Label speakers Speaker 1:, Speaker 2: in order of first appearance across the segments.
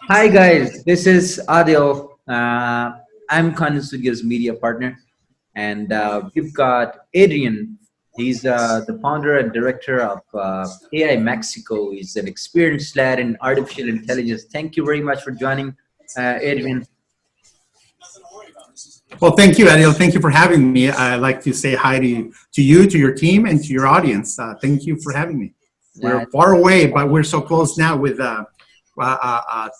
Speaker 1: Hi guys, this is Adil. I'm ContentStudio's media partner, and we've got Adrian. He's the founder and director of AI Mexico. He's an experienced lad in artificial intelligence. Thank you very much for joining, Adrian.
Speaker 2: Well, thank you, Adil. Thank you for having me. I'd like to say hi to you, to your team, and to your audience. Thank you for having me.
Speaker 1: Uh,
Speaker 2: We're far away, but we're so close now with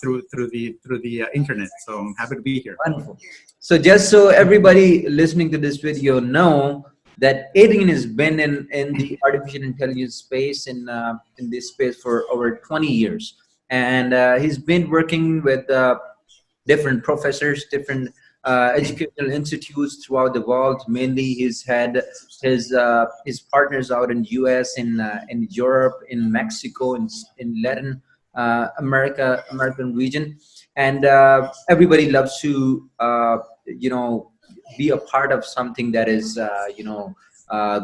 Speaker 2: through the internet. So I'm happy to be here.
Speaker 1: Wonderful. So just so everybody listening to this video know that Adrian has been in the artificial intelligence space in this space for over 20 years, and he's been working with different professors, different educational institutes throughout the world. Mainly, he's had his partners out in U.S., in Europe, in Mexico, in Latin American region, and everybody loves to be a part of something that is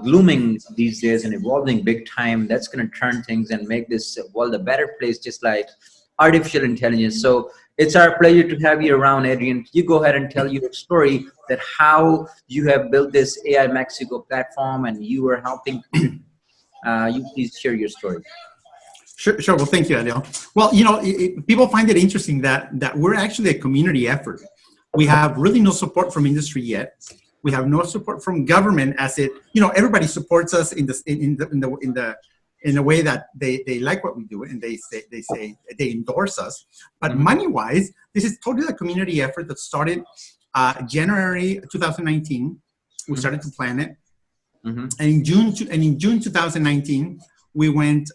Speaker 1: glooming these days and evolving big time. That's going to turn things and make this world a better place, just like artificial intelligence. So it's our pleasure to have you around, Adrian. You go ahead and tell your story that how you have built this AI Mexico platform and you are helping. You please share your story.
Speaker 2: Sure, sure. Well, thank you, Adil. Well, people find it interesting that we're actually a community effort. We have really no support from industry yet. We have no support from government, as everybody supports us in a way that they like what we do, and they endorse us. But money wise, this is totally a community effort that started January 2019. We started to plan it,
Speaker 1: Mm-hmm.
Speaker 2: and in June 2019 we went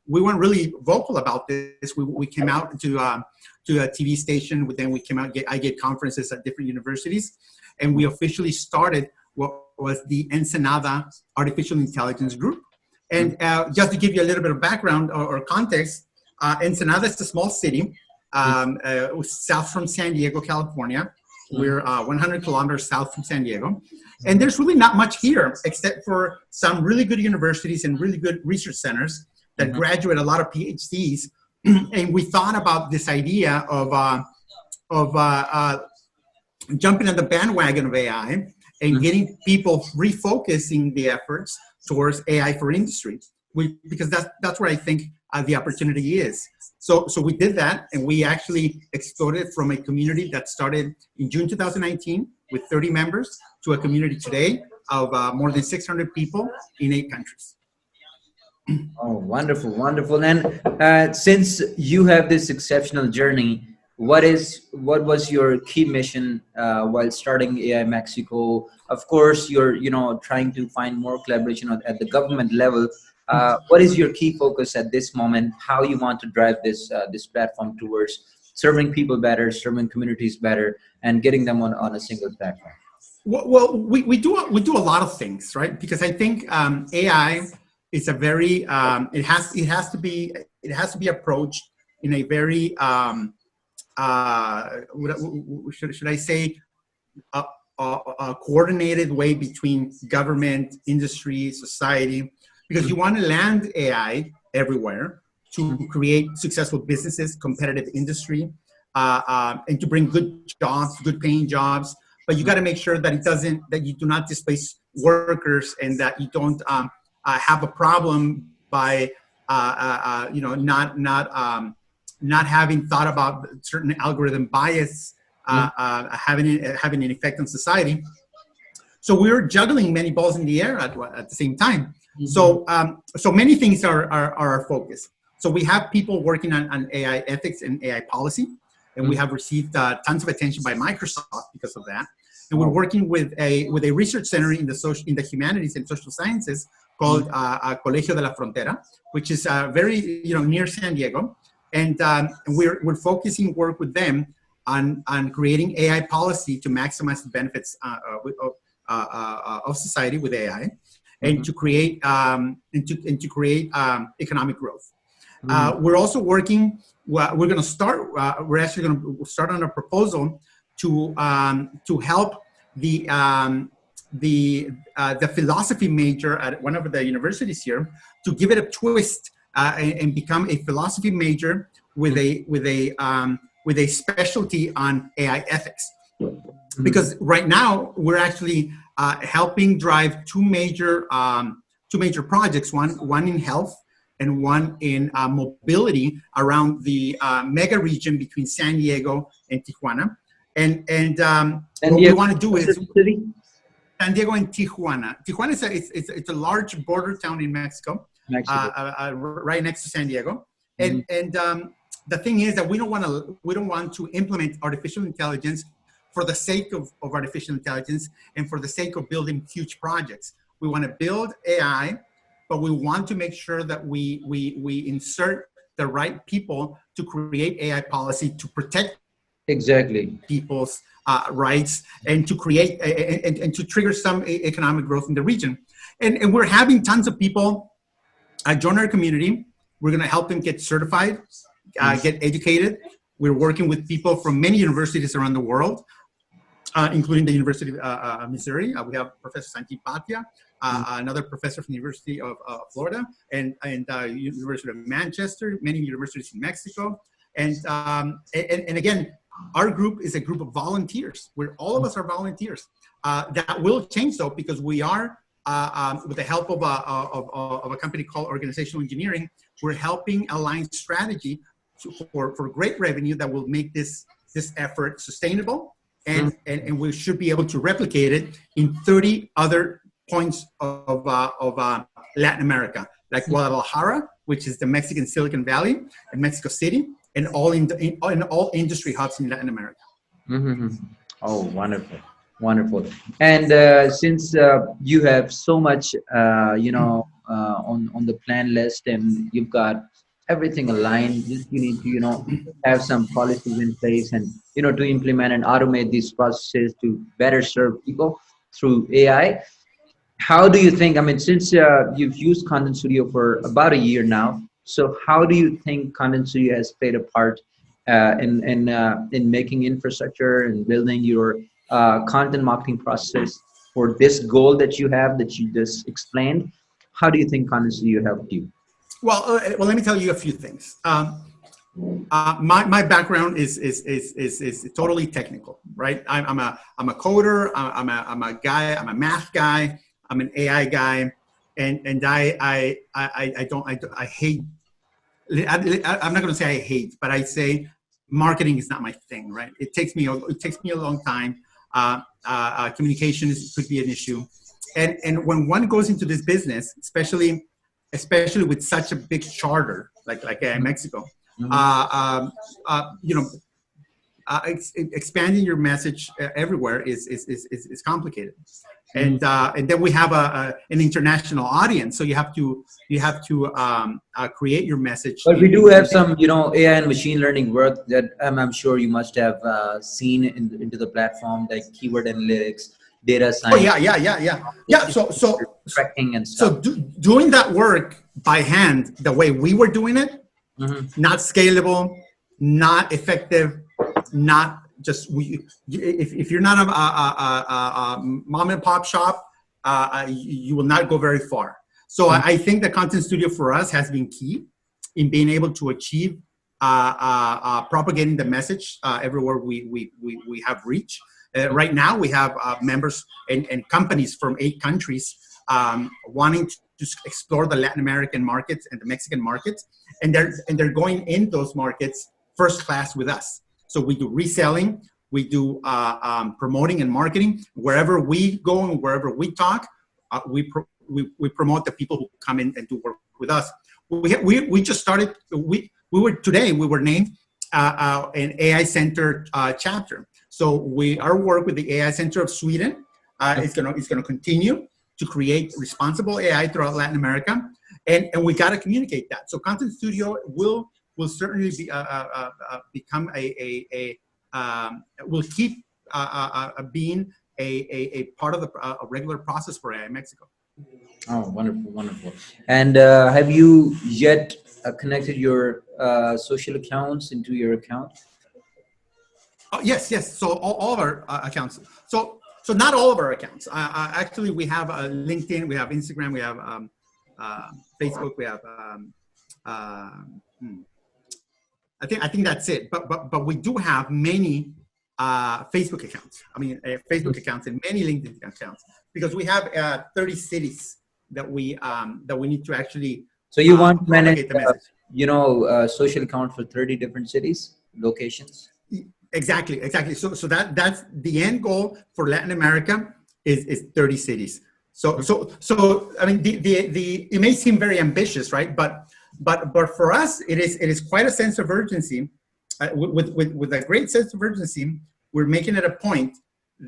Speaker 2: really vocal about this. We came out to a TV station. Then we came out. I gave conferences at different universities, and we officially started what was the Ensenada Artificial Intelligence Group. And just to give you a little bit of background or context, Ensenada is a small city south from San Diego, California. We're 100 kilometers south from San Diego. And there's really not much here except for some really good universities and really good research centers that graduate a lot of PhDs. And we thought about this idea of jumping on the bandwagon of AI and getting people refocusing the efforts towards AI for industry, because that's where I think the opportunity is. So we did that, and we actually exploded from a community that started in June 2019 with 30 members to a community today of more than 600 people in 8 countries.
Speaker 1: Oh, wonderful, wonderful. And since you have this exceptional journey, what was your key mission while starting AI Mexico? Of course, you're trying to find more collaboration at the government level. What is your key focus at this moment? How you want to drive this platform towards serving people better, serving communities better, and getting them on a single platform?
Speaker 2: Well, we do a lot of things, right? Because I think AI is a very it has to be approached in a very should I say a coordinated way between government, industry, society, because you want to land AI everywhere to create successful businesses, competitive industry, and to bring good jobs, good paying jobs. But you got to make sure that you do not displace workers, and that you don't have a problem by not having thought about certain algorithm bias having an effect on society. So we're juggling many balls in the air at the same time. So many things are our focus. So we have people working on AI ethics and AI policy, and we have received tons of attention by Microsoft because of that. And we're working with a research center in the humanities and social sciences called Colegio de la Frontera, which is very near San Diego. And we're focusing work with them on creating AI policy to maximize the benefits of society with AI, and to create economic growth. We're also working. We're actually going to start on a proposal to help the philosophy major at one of the universities here, to give it a twist and become a philosophy major with a with a specialty on AI ethics.
Speaker 1: Mhm.
Speaker 2: Because right now we're actually helping drive two major projects, one in health and one in mobility around the mega region between San Diego and Tijuana. And
Speaker 1: San
Speaker 2: what we
Speaker 1: Diego
Speaker 2: want to do is
Speaker 1: City?
Speaker 2: San Diego and Tijuana. Tijuana is it's a large border town in Mexico,
Speaker 1: Mexico.
Speaker 2: right next to San Diego.
Speaker 1: Mhm.
Speaker 2: And the thing is that we don't want to implement artificial intelligence for the sake of artificial intelligence and for the sake of building huge projects. We want to build AI, but we want to make sure that we insert the right people to create AI policy to protect
Speaker 1: Exactly.
Speaker 2: people's rights and to create and to trigger some economic growth in the region. And we're having tons of people join our community. We're going to help them get certified, get educated. We're working with people from many universities around the world, including the University of Missouri. We have Professor Santi Patia, another professor from the University of Florida, and University of Manchester, many universities in Mexico. And again, our group is a group of volunteers, where all of us are volunteers. That will change, though, because we are, with the help of a company called Organizational Engineering, we're helping align strategy for great revenue that will make this effort sustainable. And we should be able to replicate it in 30 other points of Latin America, like Guadalajara, which is the Mexican Silicon Valley, and Mexico City, and all in all industry hubs in Latin America.
Speaker 1: Mm-hmm. Oh, wonderful, wonderful. And since you have so much, on the plan list, and you've got everything aligned, just you need to, have some policies in place, and to implement and automate these processes to better serve people through AI. How do you think? I mean, since you've used Content Studio for about a year now, so how do you think Content Studio has played a part in making infrastructure and building your content marketing process for this goal that you have that you just explained? How do you think Content Studio helped you?
Speaker 2: Well, let me tell you a few things. My background is totally technical, right? I'm a coder. I'm a guy. I'm a math guy. I'm an AI guy, and I hate. I'm not going to say I hate, but I say marketing is not my thing, right? It takes me a long time. Communication could be an issue, and when one goes into this business, especially with such a big charter like AI Mexico, expanding your message everywhere is complicated, and then we have an international audience, so you have to create your message.
Speaker 1: But we do have some, AI and machine learning work that I'm sure you must have seen into the platform, like keyword analytics, data science.
Speaker 2: Oh yeah. So
Speaker 1: tracking and stuff.
Speaker 2: Doing that work by hand, the way we were doing it, not scalable, not effective, not just if you're not a mom and pop shop, you will not go very far. So I think the Content Studio for us has been key in being able to achieve propagating the message everywhere we have reach. Right now, we have members and companies from 8 countries wanting to explore the Latin American markets and the Mexican markets, and they're going in those markets first class with us. So we do reselling, we do promoting and marketing. Wherever we go and wherever we talk, we promote the people who come in and do work with us. We just started. We were named an AI Center chapter. So our work with the AI Center of Sweden is gonna continue to create responsible AI throughout Latin America, and we got to communicate that. So Content Studio will certainly be become will keep being a part of a regular process for AI Mexico.
Speaker 1: Oh, wonderful, wonderful. And have you yet connected your social accounts into your account?
Speaker 2: Yes. So all of our accounts. So not all of our accounts. Actually, we have LinkedIn, we have Instagram, we have Facebook, we have I think that's it. But we do have many Facebook accounts. I mean, Facebook accounts and many LinkedIn accounts, because we have 30 cities that we need to actually
Speaker 1: So you want to manage,
Speaker 2: propagate the message.
Speaker 1: social account for 30 different cities, locations?
Speaker 2: Exactly. So that's the end goal for Latin America is 30 cities. So I mean, the it may seem very ambitious, right? But for us, it is quite a sense of urgency. With a great sense of urgency, we're making it a point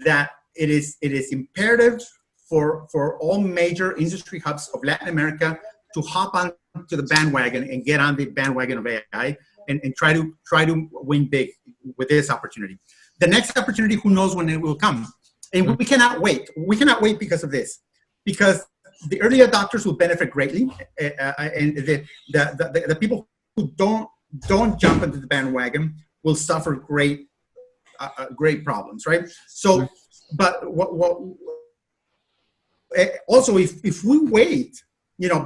Speaker 2: that it is imperative for all major industry hubs of Latin America to hop on to the bandwagon and get on the bandwagon of AI, and try to win big with this opportunity. The next opportunity, who knows when it will come, and we cannot wait. We cannot wait because of this, because the early adopters will benefit greatly, and the people who don't jump into the bandwagon will suffer great problems, right? So, but also, if we wait,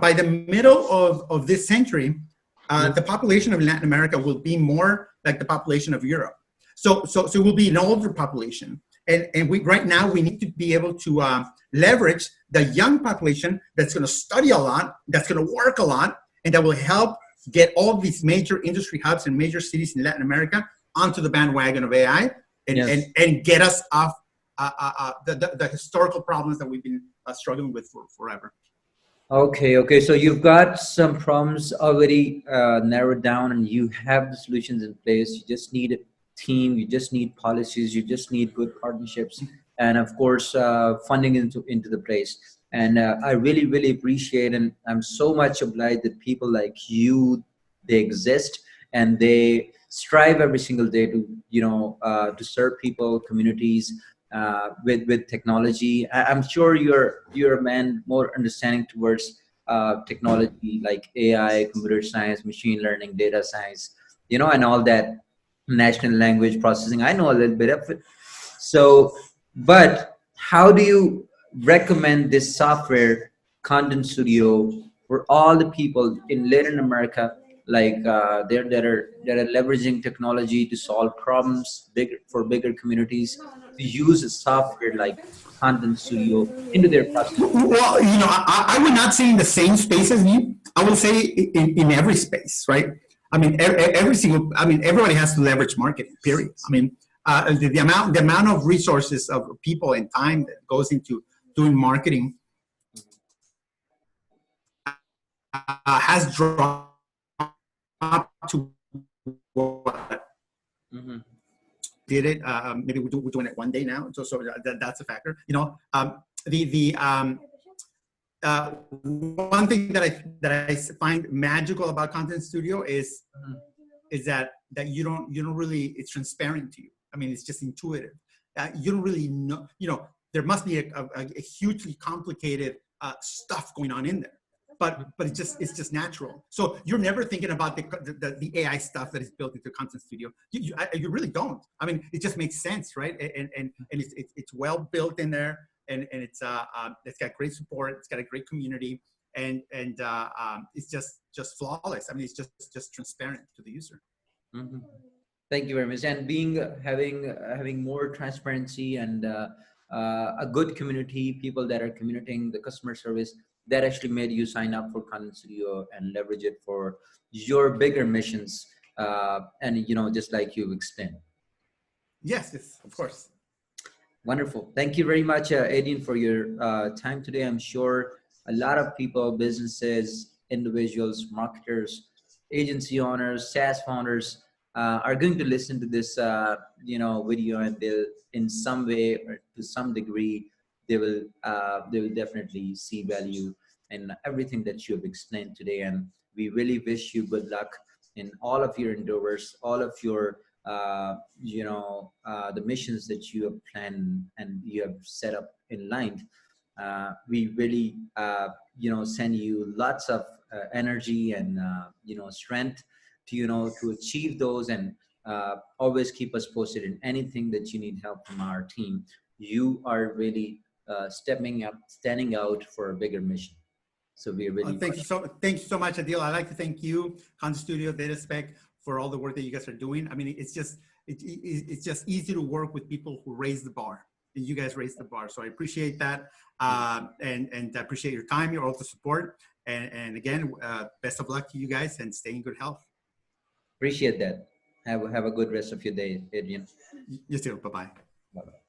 Speaker 2: by the middle of this century, the population of Latin America will be more like the population of Europe. So it will be an older population, and we right now we need to be able to leverage the young population that's going to study a lot, that's going to work a lot, and that will help get all of these major industry hubs and major cities in Latin America onto the bandwagon of AI, and get us off the historical problems that we've been struggling with for forever.
Speaker 1: Okay. So you've got some problems already narrowed down, and you have the solutions in place. You just need a team. You just need policies. You just need good partnerships, and of course, funding into the place. And I really appreciate, and I'm so much obliged that people like you, they exist, and they strive every single day to to serve people, communities, with technology. I'm sure you're a man more understanding towards technology like AI, computer science, machine learning, data science, and all that, natural language processing. I know a little bit of it. So, but how do you recommend this software, Content Studio, for all the people in Latin America, like that are leveraging technology to solve problems for bigger communities, to use a software like Content Studio into their process?
Speaker 2: Well, I would not say in the same space as you. I would say in every space, right? I mean, every single. I mean, everybody has to leverage marketing. Period. I mean, the amount of resources of people and time that goes into doing marketing has dropped to what
Speaker 1: Hmm.
Speaker 2: did it. Maybe we're doing it one day now, so that's a factor. The one thing that I find magical about Content Studio is that you don't really, it's transparent to you. I mean, it's just intuitive. You don't really know. There must be a hugely complicated stuff going on in there. But it's just natural. So you're never thinking about the AI stuff that is built into Content Studio. You really don't. I mean, it just makes sense, right? And it's well built in there, and it's got great support. It's got a great community, and it's just flawless. I mean, it's just transparent to the user.
Speaker 1: Hmm. Thank you very much. And having more transparency and a good community, people that are communicating the customer service, that actually made you sign up for Content Studio and leverage it for your bigger missions. And just like you explained.
Speaker 2: Yes, of course.
Speaker 1: Wonderful. Thank you very much, Adrian, for your time today. I'm sure a lot of people, businesses, individuals, marketers, agency owners, SaaS founders are going to listen to this, video, and they'll, in some way or to some degree, they will definitely see value in everything that you have explained today. And we really wish you good luck in all of your endeavors, all of your the missions that you have planned and you have set up in line. We really send you lots of energy and strength to to achieve those, and always keep us posted in anything that you need help from our team. You are really stepping up, standing out for a bigger mission. So we really
Speaker 2: Thank you so much, Adil. I'd like to thank you, Content Studio, DataSpec, for all the work that you guys are doing. I mean, it's just easy to work with people who raise the bar. And you guys raise the bar. So I appreciate that. And I appreciate your time, your all the support. And again, best of luck to you guys and stay in good health.
Speaker 1: Appreciate that. Have a good rest of your day, Adrian.
Speaker 2: You too. Bye-bye.
Speaker 1: Bye-bye.